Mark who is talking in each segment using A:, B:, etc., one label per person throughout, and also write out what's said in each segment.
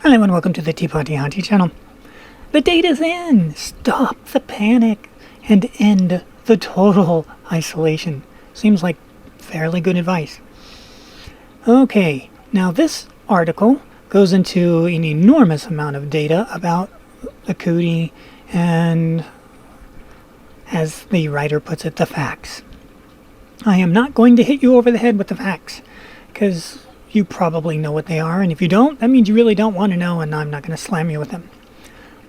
A: Hello and welcome to the Teapotty Auntie channel. The date is in! Stop the panic and end the total isolation. Seems like fairly good advice. Okay, now this article goes into an enormous amount of data about the cootie and, as the writer puts it, the facts. I am not going to hit you over the head with the facts, because you probably know what they are, and if you don't, that means you really don't want to know, and I'm not going to slam you with them.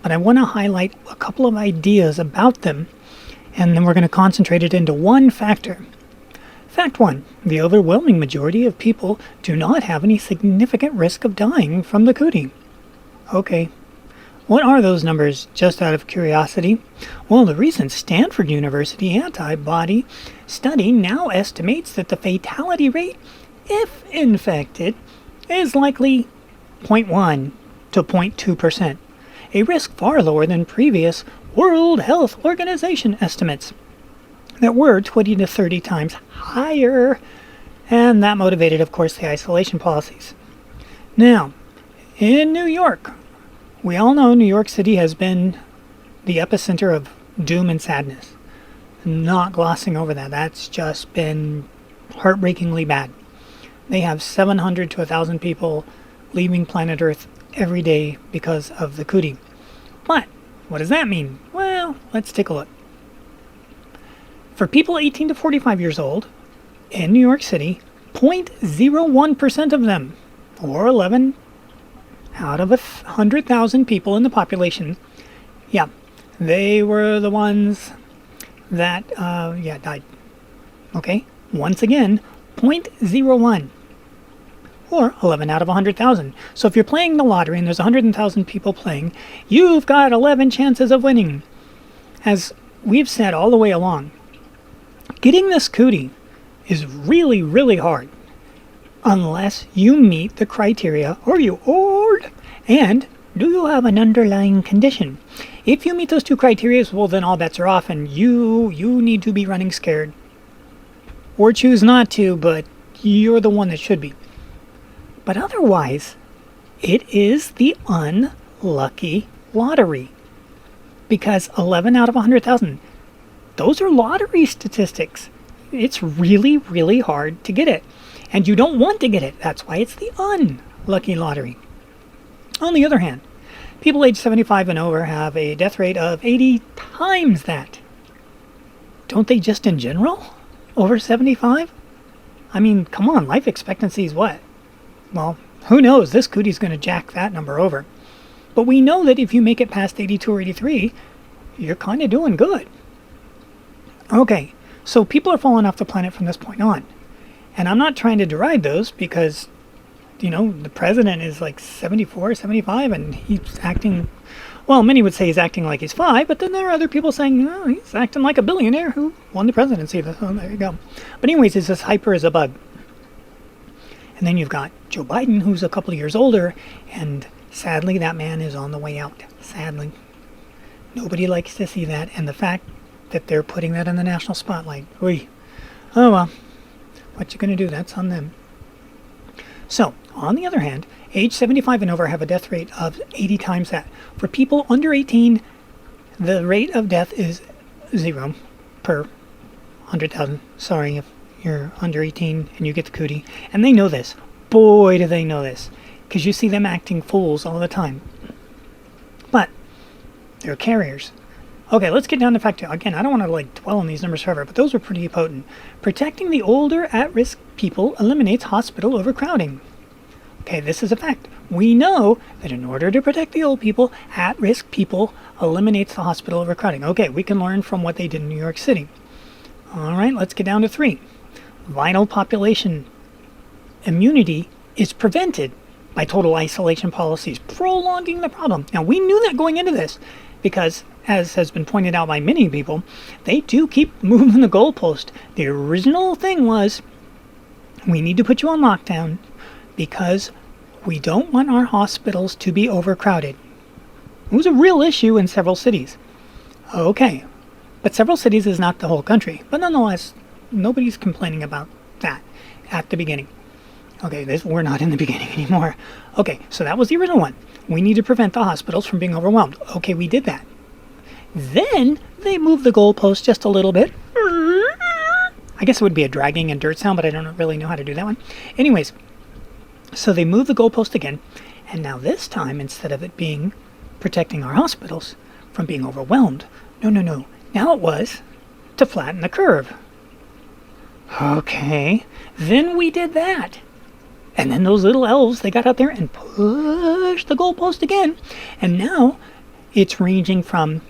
A: But I want to highlight a couple of ideas about them, and then we're going to concentrate it into one factor. Fact 1. The overwhelming majority of people do not have any significant risk of dying from the cootie. Okay. What are those numbers, just out of curiosity? Well, the recent Stanford University antibody study now estimates that the fatality rate, if infected, is likely 0.1 to 0.2%, a risk far lower than previous World Health Organization estimates that were 20 to 30 times higher, and that motivated, of course, the isolation policies. Now, in New York, we all know New York City has been the epicenter of doom and sadness. Not glossing over that. That's just been heartbreakingly bad. They have 700 to 1,000 people leaving planet Earth every day because of the cootie. But what does that mean? Well, let's take a look. For people 18 to 45 years old in New York City, 0.01% of them, or 11 out of 100,000 people in the population, they were the ones that died. Okay, once again, 0.01. Or 11 out of 100,000. So if you're playing the lottery and there's 100,000 people playing, you've got 11 chances of winning. As we've said all the way along, getting this cootie is really, really hard unless you meet the criteria and do you have an underlying condition. If you meet those two criteria, well, then all bets are off and you need to be running scared. Or choose not to, but you're the one that should be. But otherwise, it is the unlucky lottery. Because 11 out of 100,000, those are lottery statistics. It's really, really hard to get it. And you don't want to get it. That's why it's the unlucky lottery. On the other hand, people age 75 and over have a death rate of 80 times that. Don't they just in general? Over 75? I mean, come on, life expectancy is what? Well, who knows? This cootie's going to jack that number over. But we know that if you make it past 82 or 83, you're kind of doing good. Okay, so people are falling off the planet from this point on. And I'm not trying to deride those because, the president is like 74, 75, and he's acting, well, many would say he's acting like he's 5, but then there are other people saying, oh, he's acting like a billionaire who won the presidency. So there you go. But anyways, it's as hyper as a bug. And then you've got Joe Biden, who's a couple of years older, and sadly that man is on the way out. Sadly. Nobody likes to see that, and the fact that they're putting that in the national spotlight. Oy. Oh well, what you gonna do? That's on them. So, on the other hand, age 75 and over have a death rate of 80 times that. For people under 18, the rate of death is 0 per 100,000. Sorry if you're under 18 and you get the cootie. And they know this. Boy, do they know this. Because you see them acting fools all the time. But they're carriers. Okay, let's get down to fact 2. Again, I don't want to dwell on these numbers forever, but those are pretty potent. Protecting the older at-risk people eliminates hospital overcrowding. Okay, this is a fact. We know that in order to protect the old people, at-risk people eliminates the hospital overcrowding. Okay, we can learn from what they did in New York City. All right, let's get down to 3. Vital population immunity is prevented by total isolation policies, prolonging the problem. Now, we knew that going into this because, as has been pointed out by many people, they do keep moving the goalpost. The original thing was, we need to put you on lockdown because we don't want our hospitals to be overcrowded. It was a real issue in several cities. Okay, but several cities is not the whole country. But nonetheless, nobody's complaining about that at the beginning. Okay, we're not in the beginning anymore. Okay, so that was the original one. We need to prevent the hospitals from being overwhelmed. Okay, we did that. Then they moved the goalpost just a little bit. I guess it would be a dragging and dirt sound, but I don't really know how to do that one. Anyways, so they moved the goalpost again, and now this time, instead of it being protecting our hospitals from being overwhelmed, no. Now it was to flatten the curve. Okay, then we did that. And then those little elves, they got out there and pushed the goalpost again. And now it's ranging from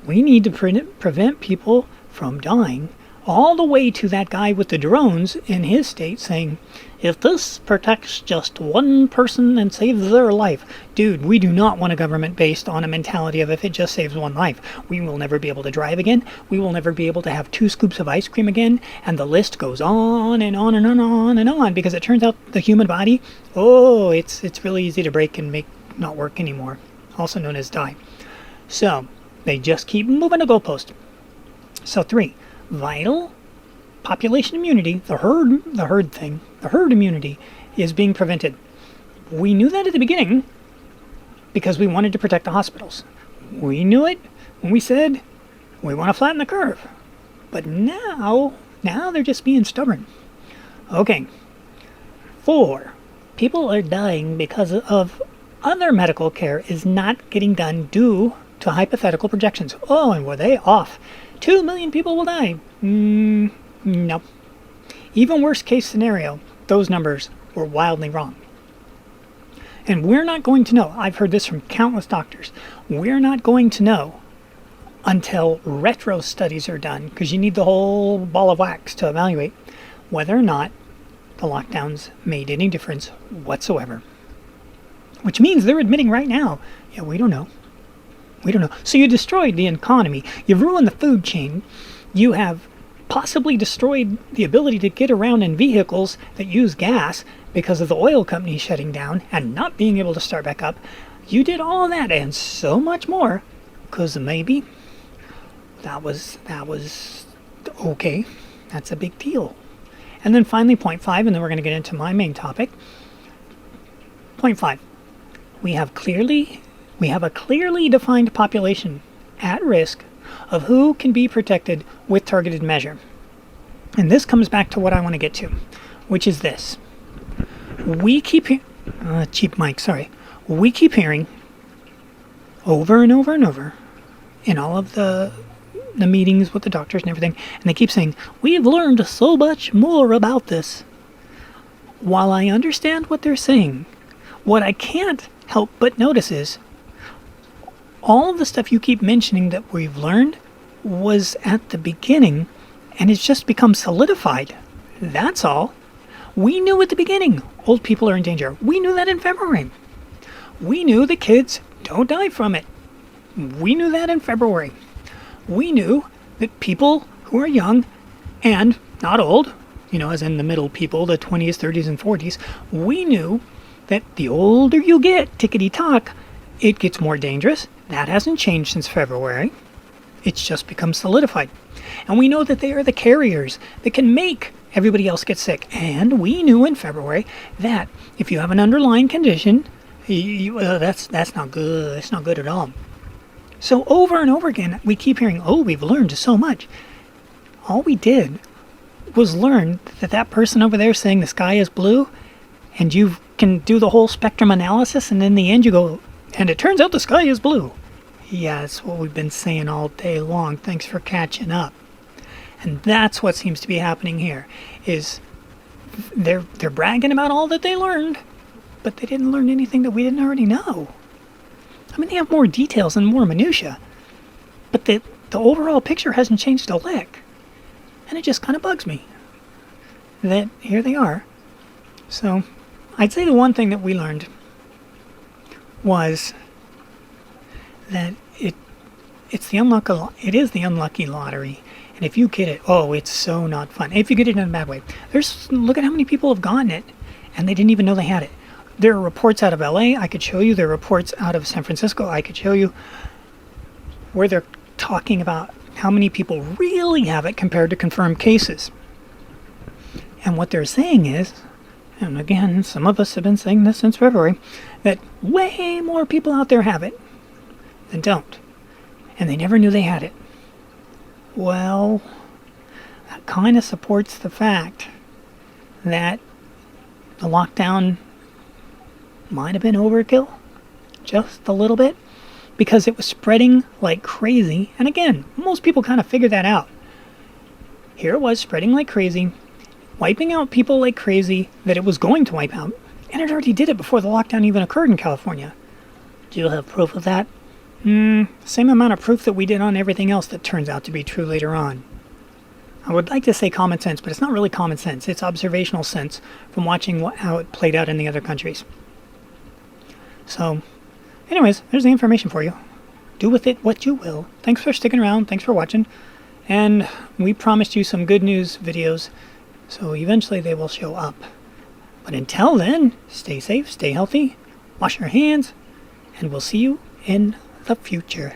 A: we need to prevent people from dying all the way to that guy with the drones in his state saying, if this protects just one person and saves their life. Dude, we do not want a government based on a mentality of if it just saves one life, we will never be able to drive again. We will never be able to have 2 scoops of ice cream again. And the list goes on and on and on and on, because it turns out the human body, it's really easy to break and make not work anymore, also known as die. So they just keep moving the goalpost. So 3, vital population immunity, the herd immunity is being prevented. We knew that at the beginning because we wanted to protect the hospitals. We knew it when we said we want to flatten the curve. But now they're just being stubborn. Okay. 4, people are dying because of other medical care is not getting done due to hypothetical projections. Oh, and were they off? 2 million people will die. No. Even worst case scenario, those numbers were wildly wrong. And we're not going to know. I've heard this from countless doctors. We're not going to know until retro studies are done, because you need the whole ball of wax to evaluate whether or not the lockdowns made any difference whatsoever. Which means they're admitting right now, yeah, we don't know. We don't know. So you destroyed the economy. You've ruined the food chain. You have possibly destroyed the ability to get around in vehicles that use gas because of the oil companies shutting down and not being able to start back up. You did all that and so much more because maybe that was okay. That's a big deal. And then finally, point 5, and then we're going to get into my main topic. Point 5. We have a clearly defined population at risk of who can be protected with targeted measure. And this comes back to what I want to get to, which is this. We keep hearing over and over and over in all of the meetings with the doctors and everything, and they keep saying, we've learned so much more about this. While I understand what they're saying, what I can't help but notice is all of the stuff you keep mentioning that we've learned was at the beginning, and it's just become solidified. That's all. We knew at the beginning old people are in danger. We knew that in February. We knew the kids don't die from it. We knew that in February. We knew that people who are young and not old, as in the middle people, the 20s, 30s, and 40s, we knew that the older you get, tickety-tock, it gets more dangerous. That hasn't changed since February. It's just become solidified. And we know that they are the carriers that can make everybody else get sick. And we knew in February that if you have an underlying condition, that's not good. It's not good at all. So over and over again, we keep hearing, we've learned so much. All we did was learn that person over there saying the sky is blue, and you can do the whole spectrum analysis, and in the end you go, and it turns out the sky is blue. Yeah, that's what we've been saying all day long. Thanks for catching up. And that's what seems to be happening here, is they're bragging about all that they learned, but they didn't learn anything that we didn't already know. I mean, they have more details and more minutia, but the overall picture hasn't changed a lick. And it just kind of bugs me that here they are. So I'd say the one thing that we learned was that it is the unlucky lottery. And if you get it, it's so not fun. If you get it in a bad way. Look at how many people have gotten it and they didn't even know they had it. There are reports out of LA, I could show you. There are reports out of San Francisco, I could show you, where they're talking about how many people really have it compared to confirmed cases. And what they're saying is, and again, some of us have been saying this since February, that way more people out there have it than don't. And they never knew they had it. Well, that kind of supports the fact that the lockdown might have been overkill. Just a little bit. Because it was spreading like crazy. And again, most people kind of figured that out. Here it was spreading like crazy, wiping out people like crazy that it was going to wipe out. And it already did it before the lockdown even occurred in California. Do you have proof of that? Same amount of proof that we did on everything else that turns out to be true later on. I would like to say common sense, but it's not really common sense. It's observational sense from watching how it played out in the other countries. So, anyways, there's the information for you. Do with it what you will. Thanks for sticking around. Thanks for watching. And we promised you some good news videos, so eventually they will show up. But until then, stay safe, stay healthy, wash your hands, and we'll see you in the future.